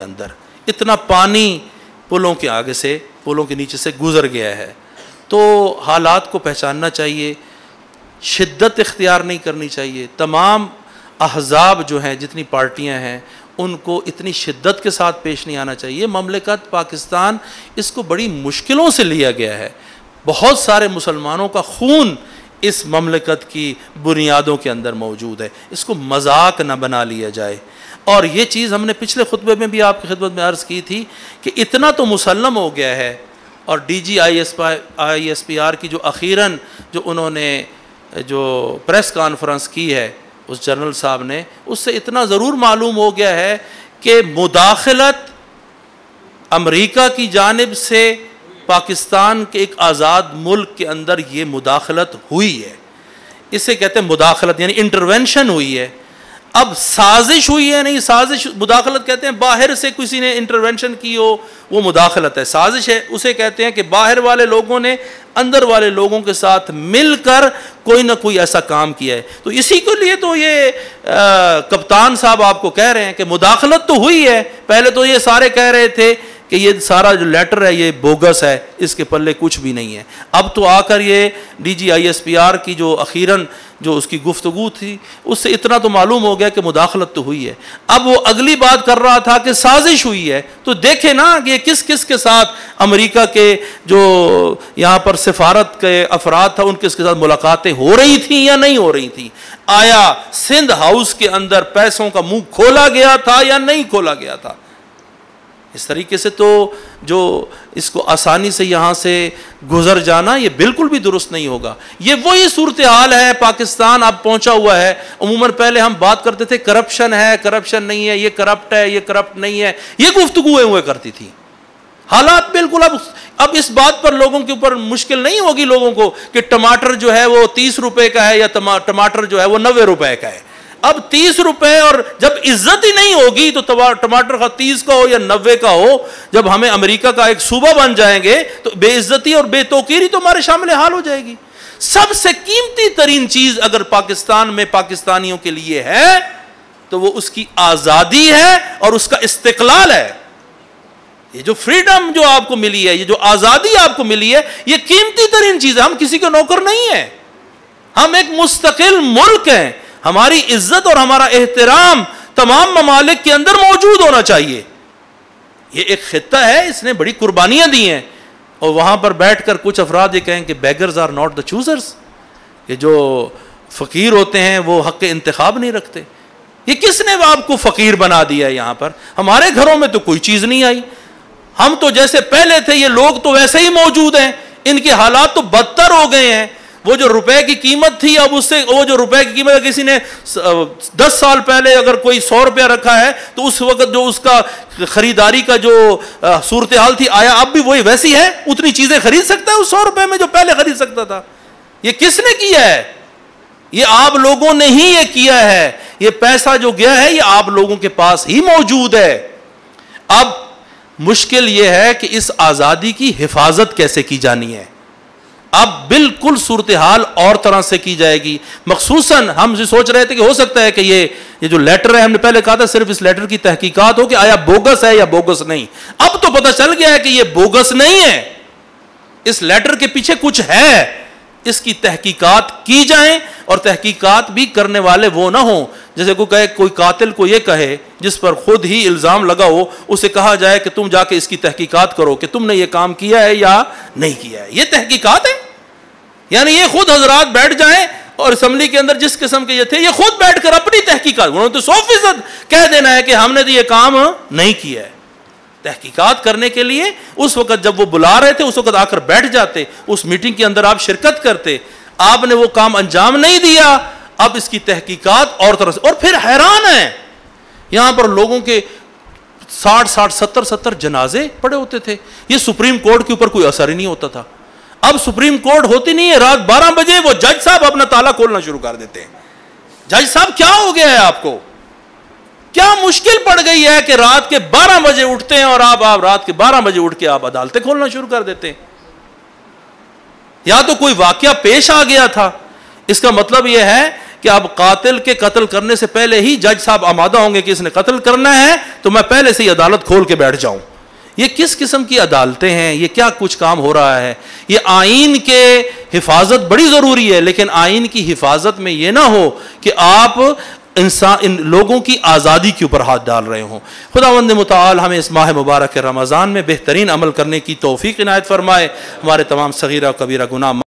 अंदर इतना पानी पुलों के आगे से, पुलों के नीचे से गुजर गया है। तो हालात को पहचानना चाहिए, शिद्दत इख्तियार नहीं करनी चाहिए। तमाम अहज़ाब जो हैं, जितनी पार्टियां हैं, उनको इतनी शिद्दत के साथ पेश नहीं आना चाहिए। ममलिकत पाकिस्तान, इसको बड़ी मुश्किलों से लिया गया है। बहुत सारे मुसलमानों का खून इस ममलिकत की बुनियादों के अंदर मौजूद है, इसको मजाक न बना लिया जाए। और ये चीज़ हमने पिछले खुतबे में भी आपकी खिदमत में अर्ज़ की थी कि इतना तो मुसल्लम हो गया है। और DGISPR की जो अखीरन जो उन्होंने जो प्रेस कॉन्फ्रेंस की है उस जनरल साहब ने, उससे इतना ज़रूर मालूम हो गया है कि मुदाखलत अमरीका की जानिब से पाकिस्तान के एक आज़ाद मुल्क के अंदर ये मुदाखलत हुई है। इसे कहते हैं मुदाखलत, यानी इंटरवेंशन हुई है। अब साजिश हुई है नहीं, साजिश मुदाखलत कहते हैं बाहर से किसी ने इंटरवेंशन की हो, वो मुदाखलत है। साजिश है उसे कहते हैं कि बाहर वाले लोगों ने अंदर वाले लोगों के साथ मिलकर कोई ना कोई ऐसा काम किया है। तो इसी के लिए तो ये कप्तान साहब आपको कह रहे हैं कि मुदाखलत तो हुई है। पहले तो ये सारे कह रहे थे कि ये सारा जो लेटर है ये बोगस है, इसके पल्ले कुछ भी नहीं है। अब तो आकर ये DGISPR की जो अखीरन जो उसकी गुफ्तगू थी, उससे इतना तो मालूम हो गया कि मुदाखलत तो हुई है। अब वो अगली बात कर रहा था कि साजिश हुई है। तो देखे ना कि ये किस किस के साथ, अमेरिका के जो यहाँ पर सिफारत के अफराद था उनके साथ मुलाकातें हो रही थी या नहीं हो रही थी। आया सिंध हाउस के अंदर पैसों का मुंह खोला गया था या नहीं खोला गया था। इस तरीके से तो जो इसको आसानी से यहाँ से गुजर जाना ये बिल्कुल भी दुरुस्त नहीं होगा। ये वही सूरत हाल है, पाकिस्तान अब पहुँचा हुआ है। अमूमन पहले हम बात करते थे करप्शन है, करप्शन नहीं है, ये करप्ट है, ये करप्ट नहीं है, ये गुफ्तगूएं हुए करती थी। हालात बिल्कुल अब इस बात पर लोगों के ऊपर मुश्किल नहीं होगी लोगों को कि टमाटर जो है वो 30 रुपए का है या टमाटर जो है वो 90 रुपए का है। अब 30 रुपए, और जब इज्जत ही नहीं होगी तो टमाटर का 30 का हो या 90 का हो, जब हमें अमेरिका का एक सूबा बन जाएंगे तो बेइज्जती और बेतौकीरी तो हमारे शामिल हाल हो जाएगी। सबसे कीमती तरीन चीज अगर पाकिस्तान में पाकिस्तानियों के लिए है तो वो उसकी आजादी है और उसका इस्तिकलाल है। ये जो फ्रीडम जो आपको मिली है, ये जो आजादी आपको मिली है, ये कीमती तरीन चीज है। हम किसी के नौकर नहीं है, हम एक मुस्तकिल मुल्क हैं। हमारी इज्जत और हमारा एहतराम तमाम ममालिक के अंदर मौजूद होना चाहिए। ये एक खित्ता है, इसने बड़ी कुर्बानियां दी हैं। और वहां पर बैठकर कुछ अफराद ये कहें कि beggars are not the choosers, ये जो फकीर होते हैं वो हक के इंतखाब नहीं रखते। ये किसने आपको फकीर बना दिया है? यहां पर हमारे घरों में तो कोई चीज नहीं आई। हम तो जैसे पहले थे, ये लोग तो वैसे ही मौजूद हैं। इनके हालात तो बदतर हो गए हैं। वो जो रुपए की कीमत थी, अब उससे वो जो रुपए की कीमत, किसी ने 10 साल पहले अगर कोई 100 रुपया रखा है तो उस वक्त जो उसका खरीदारी का जो सूरत हाल थी, आया अब भी वही वैसी है, उतनी चीजें खरीद सकता है उस 100 रुपए में जो पहले खरीद सकता था। ये किसने किया है? ये आप लोगों ने ही ये किया है। ये पैसा जो गया है ये आप लोगों के पास ही मौजूद है। अब मुश्किल ये है कि इस आजादी की हिफाजत कैसे की जानी है। अब बिल्कुल सूरत हाल और तरह से की जाएगी। मखसूसन हम सोच रहे थे कि हो सकता है कि ये जो लेटर है, हमने पहले कहा था सिर्फ इस लेटर की तहकीकात हो कि आया बोगस है या बोगस नहीं। अब तो पता चल गया है कि ये बोगस नहीं है, इस लेटर के पीछे कुछ है। इसकी तहकीकात की जाए और तहकीकात भी करने वाले वो ना हो, जैसे कोई कहे, कोई कातिल को ये कहे जिस पर खुद ही इल्जाम लगा हो, उसे कहा जाए कि तुम जाके इसकी तहकीकात करो कि तुमने ये काम किया है या नहीं किया है। ये तहकीकात है? यानी ये खुद हजरात बैठ जाएं और असेंबली के अंदर जिस किस्म के ये थे, ये खुद बैठकर अपनी तहकीकात, उन्होंने तो 100% कह देना है कि हमने तो ये काम नहीं किया है। तहकीकात करने के लिए उस वक्त जब वो बुला रहे थे उस वक्त आकर बैठ जाते, उस मीटिंग के अंदर आप शिरकत करते। आपने वो काम अंजाम नहीं दिया, अब इसकी तहकीकात और तरह से। और फिर हैरान है, यहां पर लोगों के 60-60, 70-70 जनाजे पड़े होते थे। ये सुप्रीम कोर्ट के ऊपर कोई असर ही नहीं होता था। अब सुप्रीम कोर्ट होती नहीं है, रात 12 बजे वो जज साहब अपना ताला खोलना शुरू कर देते हैं। जज साहब क्या हो गया है आपको? क्या मुश्किल पड़ गई है कि रात के 12 बजे उठते हैं और आप रात के 12 बजे उठ के आप अदालतें खोलना शुरू कर देते हैं? या तो कोई वाकया पेश आ गया था, इसका मतलब यह है कि अब कातिल के कत्ल करने से पहले ही जज साहब आमादा होंगे कि इसने कत्ल करना है, तो मैं पहले से ही अदालत खोल के बैठ जाऊं। ये किस किस्म की अदालतें हैं, ये क्या कुछ काम हो रहा है। ये आइन के हिफाजत बड़ी ज़रूरी है, लेकिन आइन की हिफाजत में ये ना हो कि आप इन लोगों की आज़ादी के ऊपर हाथ डाल रहे हों। खुदावंद मुताल हमें इस माह मुबारक रमज़ान में बेहतरीन अमल करने की तौफीक इनायत फरमाए, हमारे तमाम सगीरा कबीरा गुनाह